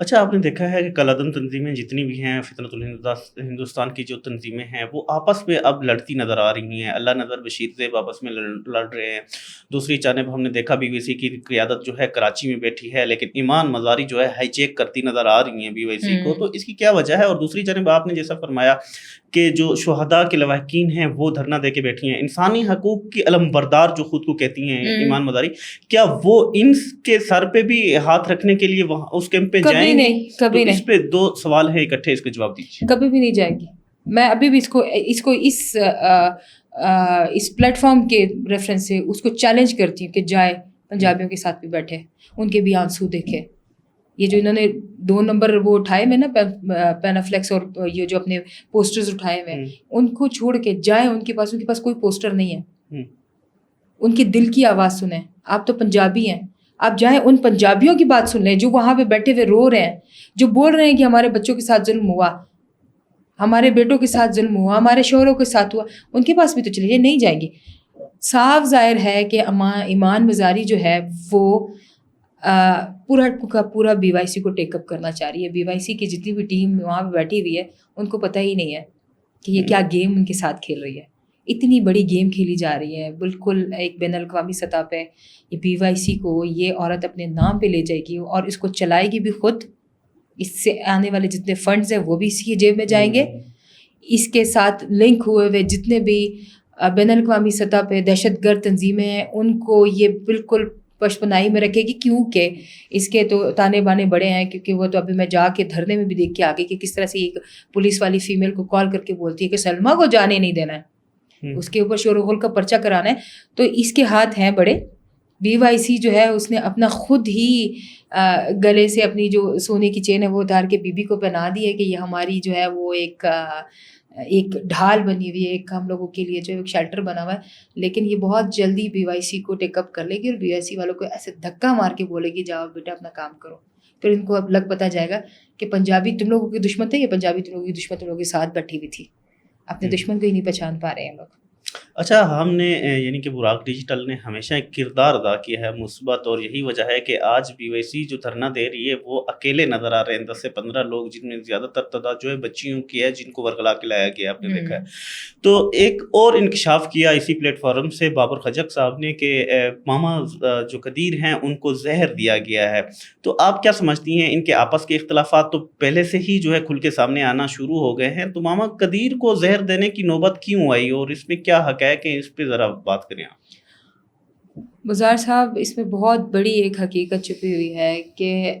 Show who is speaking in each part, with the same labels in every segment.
Speaker 1: اچھا آپ نے دیکھا ہے کہ کالعدم تنظیمیں جتنی بھی ہیں، فطرت ہندوستان کی جو تنظیمیں ہیں وہ آپس میں اب لڑتی نظر آ رہی ہیں. اللہ نذر بشیر زیب آپس میں لڑ رہے ہیں. دوسری جانب ہم نے دیکھا بی بی سی کی قیادت جو ہے کراچی میں بیٹھی ہے، لیکن ایمان مزاری جو ہے ہائی جیک کرتی نظر آ رہی ہیں بی بی سی کو. تو اس کی کیا وجہ ہے؟ اور دوسری جانب آپ نے جیسا فرمایا کہ جو شہداء کے لواحقین ہیں وہ دھرنا دے کے بیٹھی ہیں، انسانی حقوق کی علم بردار جو خود کو کہتی ہیں ایمان مداری، کیا وہ ان کے سر پہ بھی ہاتھ رکھنے کے لیے وہاں اس کیمپ پہ جائیں گے؟
Speaker 2: کبھی نہیں.
Speaker 1: اس پہ دو سوال ہیں اکٹھے، اس کا جواب دیجیے.
Speaker 2: کبھی بھی نہیں جائے گی. میں ابھی بھی اس پلیٹ فارم کے ریفرنس سے اس کو چیلنج کرتی ہوں کہ جائے پنجابیوں کے ساتھ بھی بیٹھے، ان کے بھی آنسو دیکھے. یہ جو انہوں نے 2 نمبر وہ اٹھائے ہوئے نا پینافلیکس اور یہ جو اپنے پوسٹرز اٹھائے ہوئے ہیں، ان کو چھوڑ کے جائیں ان کے پاس کوئی پوسٹر نہیں ہے. ان کے دل کی آواز سنیں. آپ تو پنجابی ہیں، آپ جائیں ان پنجابیوں کی بات سن لیں جو وہاں پہ بیٹھے ہوئے رو رہے ہیں، جو بول رہے ہیں کہ ہمارے بچوں کے ساتھ ظلم ہوا، ہمارے بیٹوں کے ساتھ ظلم ہوا، ہمارے شوہروں کے ساتھ ہوا. ان کے پاس بھی تو چلیے. نہیں جائیں گے. صاف ظاہر ہے کہ ایمان مزاری جو ہے وہ پورا کا پورا بی وائی سی کو ٹیک اپ کرنا چاہ رہی ہے. بی وائی سی کی جتنی بھی ٹیم وہاں پہ بیٹھی ہوئی ہے ان کو پتہ ہی نہیں ہے کہ یہ کیا گیم ان کے ساتھ کھیل رہی ہے. اتنی بڑی گیم کھیلی جا رہی ہے بالکل ایک بین الاقوامی سطح پہ. یہ بی وائی سی کو یہ عورت اپنے نام پہ لے جائے گی اور اس کو چلائے گی بھی خود. اس سے آنے والے جتنے فنڈز ہیں وہ بھی اسی کی جیب میں جائیں گے. اس کے ساتھ لنک ہوئے ہوئے جتنے بھی بین الاقوامی سطح پہ دہشت گرد تنظیمیں ہیں ان کو یہ بالکل پشپنائی میں رکھے گی. کیونکہ اس کے تو تانے بانے بڑے ہیں، کیونکہ وہ تو ابھی میں جا کے دھرنے میں بھی دیکھ کے آ گئی کہ کس طرح سے ایک پولیس والی فیمیل کو کال کر کے بولتی ہے کہ سلمیٰ کو جانے نہیں دینا ہے، اس کے اوپر شور و غل کا پرچہ کرانا ہے. تو اس کے ہاتھ ہیں بڑے. بی وائی سی جو ہے اس نے اپنا خود ہی گلے سے اپنی جو سونے کی چین ہے وہ اتار کے بی بی کو پہنا دی ہے کہ یہ ہماری جو ہے وہ ایک ڈھال بنی ہوئی ہے، ایک ہم لوگوں کے لیے جو ایک شیلٹر بنا ہوا ہے. لیکن یہ بہت جلدی بی وائی سی کو ٹیک اپ کر لے گی اور بی وائی سی والوں کو ایسے دھکا مار کے بولے گی جاؤ بیٹا اپنا کام کرو. پھر ان کو اب لگ پتہ جائے گا کہ پنجابی تم لوگوں کے دشمن تھے، یہ پنجابی تم لوگوں کی دشمن تم لوگوں کے ساتھ بیٹھی ہوئی تھی. اپنے دشمن کو ہی نہیں پہچان پا رہے ہیں لوگ.
Speaker 1: اچھا ہم نے یعنی کہ براق ڈیجیٹل نے ہمیشہ ایک کردار ادا کیا ہے مثبت، اور یہی وجہ ہے کہ آج بی وائی سی جو دھرنا دے رہی ہے وہ اکیلے نظر آ رہے ہیں. 10 سے 15 لوگ جن میں زیادہ تر تعداد جو ہے بچیوں کی ہے جن کو ورگلا کے لایا گیا آپ نے دیکھا ہے. تو ایک اور انکشاف کیا اسی پلیٹ فارم سے بابر خجق صاحب نے کہ ماما جو قدیر ہیں ان کو زہر دیا گیا ہے. تو آپ کیا سمجھتی ہیں ان کے آپس کے اختلافات تو پہلے سے ہی جو ہے کھل کے سامنے آنا شروع ہو گئے ہیں، تو ماما قدیر کو زہر دینے کی نوبت کیوں آئی اور اس میں کیا حق ہے کہ اس پہ ذرا بات کریں آپ؟
Speaker 2: مزار صاحب اس میں بہت بڑی ایک حقیقت چھپی ہوئی ہے کہ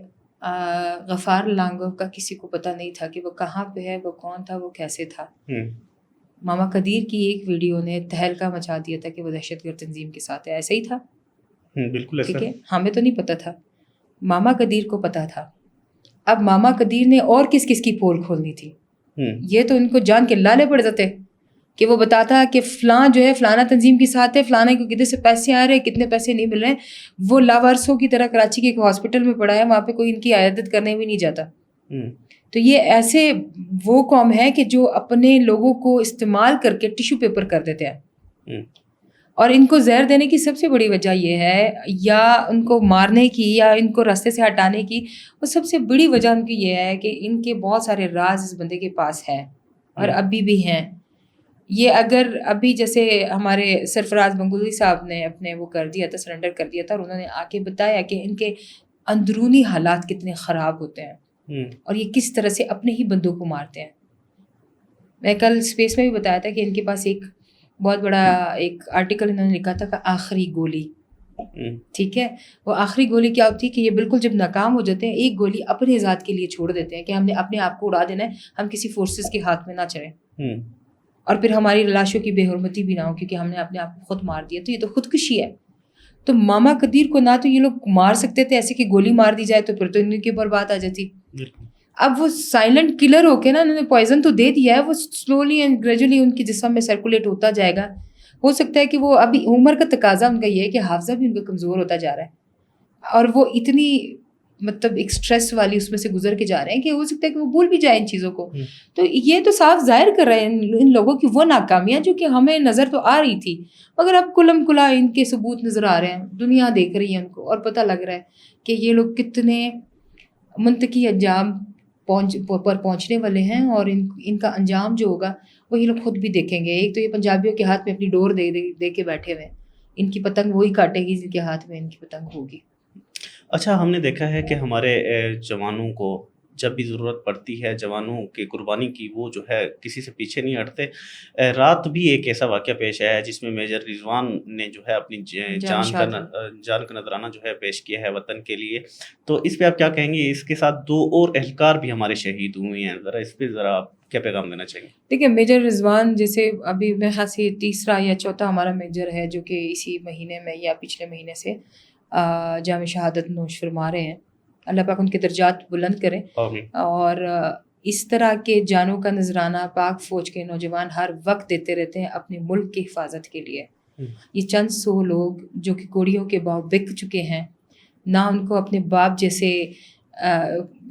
Speaker 2: غفار لانگو کا کسی کو پتہ نہیں تھا کہ وہ کہاں پہ ہے، وہ کون تھا، وہ کیسے تھا. ماما قدیر کی ایک ویڈیو نے تہلکہ مچا دیا تھا کہ وہ دہشت گرد تنظیم کے ساتھ ہے. ایسا ہی تھا،
Speaker 1: بالکل
Speaker 2: ٹھیک ہے. ہمیں تو نہیں پتہ تھا، ماما قدیر کو پتہ تھا. اب ماما قدیر نے اور کس کس کی پول کھولنی تھی. یہ تو ان کو جان کے لالے پڑ جاتے کہ وہ بتاتا کہ فلاں جو ہے فلانا تنظیم کے ساتھ ہے، فلانے کو کدھر سے پیسے آ رہے ہیں، کتنے پیسے نہیں مل رہے ہیں. وہ لاوارسوں کی طرح کراچی کے ایک ہاسپٹل میں پڑا ہے، وہاں پہ کوئی ان کی عیادت کرنے بھی نہیں جاتا. تو یہ ایسے وہ قوم ہے کہ جو اپنے لوگوں کو استعمال کر کے ٹیشو پیپر کر دیتے ہیں. اور ان کو زہر دینے کی سب سے بڑی وجہ یہ ہے، یا ان کو مارنے کی یا ان کو راستے سے ہٹانے کی، وہ سب سے بڑی وجہ ان کی یہ ہے کہ ان کے بہت سارے راز اس بندے کے پاس ہیں اور ابھی بھی ہیں. یہ اگر ابھی جیسے ہمارے سرفراز گنگوہی صاحب نے اپنے وہ کر دیا تھا، سرنڈر کر دیا تھا، اور انہوں نے آ کے بتایا کہ ان کے اندرونی حالات کتنے خراب ہوتے ہیں اور یہ کس طرح سے اپنے ہی بندوں کو مارتے ہیں. میں کل اسپیس میں بھی بتایا تھا کہ ان کے پاس ایک بہت بڑا ایک آرٹیکل انہوں نے لکھا تھا کہ آخری گولی. ٹھیک ہے، وہ آخری گولی کیا ہوتی ہے کہ یہ بالکل جب ناکام ہو جاتے ہیں ایک گولی اپنے ذات کے لیے چھوڑ دیتے ہیں کہ ہم نے اپنے آپ کو اڑا دینا ہے، ہم کسی فورسز کے ہاتھ میں نہ چلیں اور پھر ہماری لاشوں کی بے حرمتی بھی نہ ہو کیونکہ ہم نے اپنے آپ کو خود مار دیا. تو یہ تو خودکشی ہے. تو ماما قدیر کو نہ تو یہ لوگ مار سکتے تھے ایسے کہ گولی مار دی جائے تو پھر تو ان کے اوپر بات آ جاتی. اب وہ سائلنٹ کلر ہو کے نا انہوں نے پوائزن تو دے دیا ہے، وہ سلولی اینڈ گریجولی ان کے جسم میں سرکولیٹ ہوتا جائے گا. ہو سکتا ہے کہ وہ ابھی عمر کا تقاضا ان کا یہ ہے کہ حافظہ بھی ان کا کمزور ہوتا جا رہا ہے اور وہ اتنی مطلب ایک اسٹریس والی اس میں سے گزر کے جا رہے ہیں کہ ہو سکتا ہے کہ وہ بھول بھی جائیں ان چیزوں کو. تو یہ تو صاف ظاہر کر رہے ہیں ان لوگوں کی وہ ناکامیاں جو کہ ہمیں نظر تو آ رہی تھی، مگر اب کلم کلا ان کے ثبوت نظر آ رہے ہیں، دنیا دیکھ رہی ہے ان کو اور پتہ لگ رہا ہے کہ یہ لوگ کتنے منطقی انجام پر پہنچنے والے ہیں، اور ان کا انجام جو ہوگا وہ یہ لوگ خود بھی دیکھیں گے۔ ایک تو یہ پنجابیوں کے ہاتھ میں اپنی ڈور دے کے بیٹھے ہوئے ہیں، ان کی پتنگ وہی کاٹے گی جن کے ہاتھ میں ان کی پتنگ ہوگی۔
Speaker 1: اچھا، ہم نے دیکھا ہے کہ ہمارے جوانوں کو جب بھی ضرورت پڑتی ہے جوانوں کی قربانی کی، وہ جو ہے کسی سے پیچھے نہیں ہٹتے۔ رات بھی ایک ایسا واقعہ پیش آیا ہے جس میں میجر رضوان نے جو ہے اپنی جان کا نذرانہ جو ہے پیش کیا ہے وطن کے لیے، تو اس پہ آپ کیا کہیں گے؟ اس کے ساتھ 2 اور اہلکار بھی ہمارے شہید ہوئے ہیں، ذرا اس پہ ذرا آپ کیا پیغام دینا چاہیں گے؟
Speaker 2: دیکھیں، میجر رضوان جیسے ابھی میرے خیال سے 3 یا 4 ہمارا میجر ہے جو کہ اسی مہینے میں یا پچھلے مہینے سے جام شہادت نوش فرما رہے ہیں۔ اللہ پاک ان کے درجات بلند کریں، اور اس طرح کے جانوں کا نذرانہ پاک فوج کے نوجوان ہر وقت دیتے رہتے ہیں اپنے ملک کی حفاظت کے لیے۔ یہ چند 100 لوگ جو کہ کوڑیوں کے باپ بک چکے ہیں، نہ ان کو اپنے باپ جیسے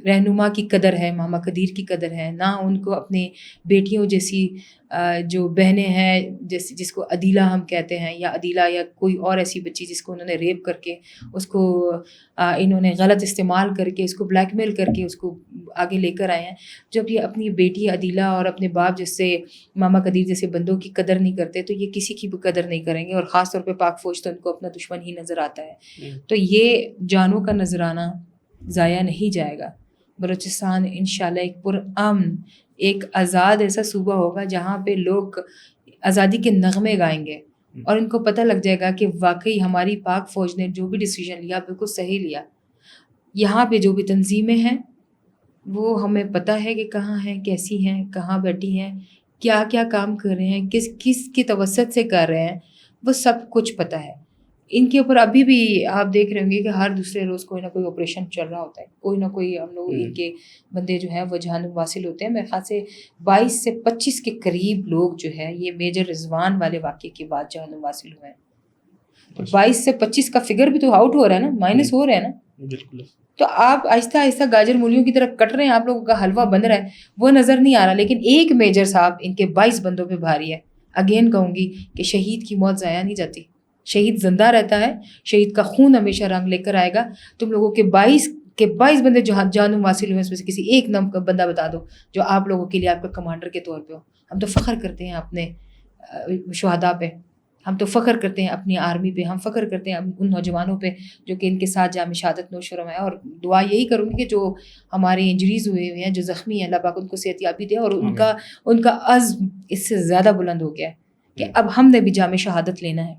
Speaker 2: رہنما کی قدر ہے، ماما قدیر کی قدر ہے، نہ ان کو اپنے بیٹیوں جیسی جو بہنیں ہیں جس کو عدیلہ ہم کہتے ہیں، یا عدیلہ یا کوئی اور ایسی بچی جس کو انہوں نے ریپ کر کے اس کو انہوں نے غلط استعمال کر کے اس کو بلیک میل کر کے اس کو آگے لے کر آئے ہیں۔ جب یہ اپنی بیٹی عدیلہ اور اپنے باپ جیسے ماما قدیر جیسے بندوں کی قدر نہیں کرتے تو یہ کسی کی بھی قدر نہیں کریں گے، اور خاص طور پہ پاک فوج تو ان کو اپنا دشمن ہی نظر آتا ہے۔ تو یہ جانوں کا نذرانہ ضائع نہیں جائے گا۔ بلوچستان انشاءاللہ ایک پرامن، ایک آزاد ایسا صوبہ ہوگا جہاں پہ لوگ آزادی کے نغمے گائیں گے، اور ان کو پتہ لگ جائے گا کہ واقعی ہماری پاک فوج نے جو بھی ڈیسیژن لیا بالکل صحیح لیا۔ یہاں پہ جو بھی تنظیمیں ہیں وہ ہمیں پتہ ہے کہ کہاں ہیں، کیسی ہیں، کہاں بیٹھی ہیں، کیا کیا کام کر رہے ہیں، کس کی توسط سے کر رہے ہیں، وہ سب کچھ پتہ ہے۔ ان کے اوپر ابھی بھی آپ دیکھ رہے ہوں گے کہ ہر دوسرے روز کوئی نہ کوئی آپریشن چل رہا ہوتا ہے، کوئی نہ کوئی ہم لوگ ان کے بندے جو ہیں وہ جہنم واصل ہوتے ہیں۔ میرے خیال سے 22 سے 25 کے قریب لوگ جو ہے یہ میجر رضوان والے واقعے کے بعد جہنم واصل ہوئے ہیں۔ 22 سے 25 کا فگر بھی تو آؤٹ ہو رہا ہے نا، مائنس ہو رہا ہے نا۔
Speaker 1: بالکل۔
Speaker 2: تو آپ آہستہ آہستہ گاجر مولیوں کی طرف کٹ رہے ہیں، آپ لوگوں کا حلوہ بن رہا ہے، وہ نظر نہیں آ رہا، لیکن ایک میجر صاحب ان کے 22 بندوں پہ بھاری ہے۔ اگین کہوں گی کہ شہید کی موت ضائع نہیں جاتی، شہید زندہ رہتا ہے، شہید کا خون ہمیشہ رنگ لے کر آئے گا۔ تم لوگوں کے 22 بندے جو جانوں حاصل ہوئے اس میں سے کسی ایک نام کا بندہ بتا دو جو آپ لوگوں کے لیے آپ کا کمانڈر کے طور پہ ہو۔ ہم تو فخر کرتے ہیں اپنے شہداء پہ، ہم تو فخر کرتے ہیں اپنی آرمی پہ، ہم فخر کرتے ہیں ان نوجوانوں پہ جو کہ ان کے ساتھ جام شہادت نوش فرمائے۔ اور دعا یہی کروں گی کہ جو ہمارے انجریز ہوئے ہیں، جو زخمی ہیں، اللہ پاک ان کو صحت یابی دے، اور ان کا عزم اس سے زیادہ بلند ہو گیا ہے کہ اب ہم نے بھی جام شہادت لینا ہے۔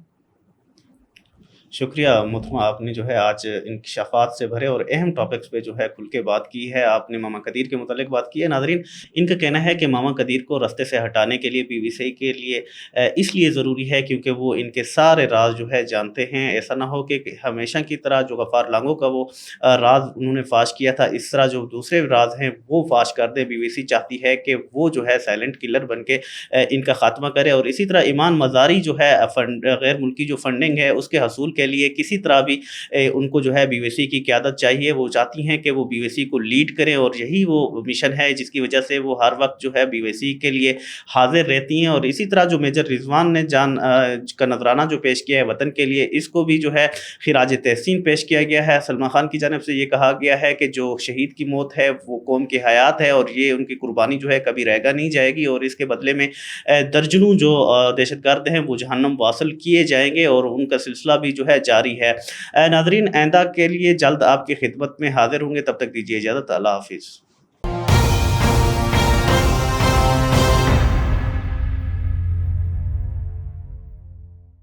Speaker 1: شکریہ محترمہ، آپ نے جو ہے آج انکشافات سے بھرے اور اہم ٹاپکس پہ جو ہے کھل کے بات کی ہے۔ آپ نے ماما قدیر کے متعلق بات کی ہے۔ ناظرین، ان کا کہنا ہے کہ ماما قدیر کو رستے سے ہٹانے کے لیے BBC کے لیے اس لیے ضروری ہے کیونکہ وہ ان کے سارے راز جو ہے جانتے ہیں۔ ایسا نہ ہو کہ ہمیشہ کی طرح جو غفار لانگو کا وہ راز انہوں نے فاش کیا تھا، اس طرح جو دوسرے راز ہیں وہ فاش کر دیں۔ BBC چاہتی ہے کہ وہ جو ہے سائلنٹ کلر بن کے ان کا خاتمہ کرے، اور اسی طرح ایمان مزاری جو ہے غیر ملکی جو فنڈنگ ہے اس کے حصول کے لیے کسی طرح بھی ان کو جو ہے BBC کی قیادت چاہیے۔ وہ چاہتی ہیں کہ وہ BBC کو لیڈ کریں، اور یہی وہ مشن ہے جس کی وجہ سے وہ ہر وقت جو ہے BBC کے لیے حاضر رہتی ہیں۔ اور اسی طرح جو میجر رضوان نے جان کا نذرانہ جو پیش کیا ہے وطن کے لیے، اس کو بھی جو ہے خراج تحسین پیش کیا گیا ہے۔ سلمان خان کی جانب سے یہ کہا گیا ہے کہ جو شہید کی موت ہے وہ قوم کی حیات ہے، اور یہ ان کی قربانی جو ہے کبھی رہگا نہیں جائے گی، اور اس کے بدلے میں درجنوں جو دہشت گرد ہیں وہ جہنم واصل کیے جائیں گے، اور ان کا سلسلہ بھی جو ہے جاری ہے۔ ناظرین، آئندہ کے لیے جلد آپ کی خدمت میں حاضر ہوں گے، تب تک دیجیے اجازت۔ اللہ حافظ۔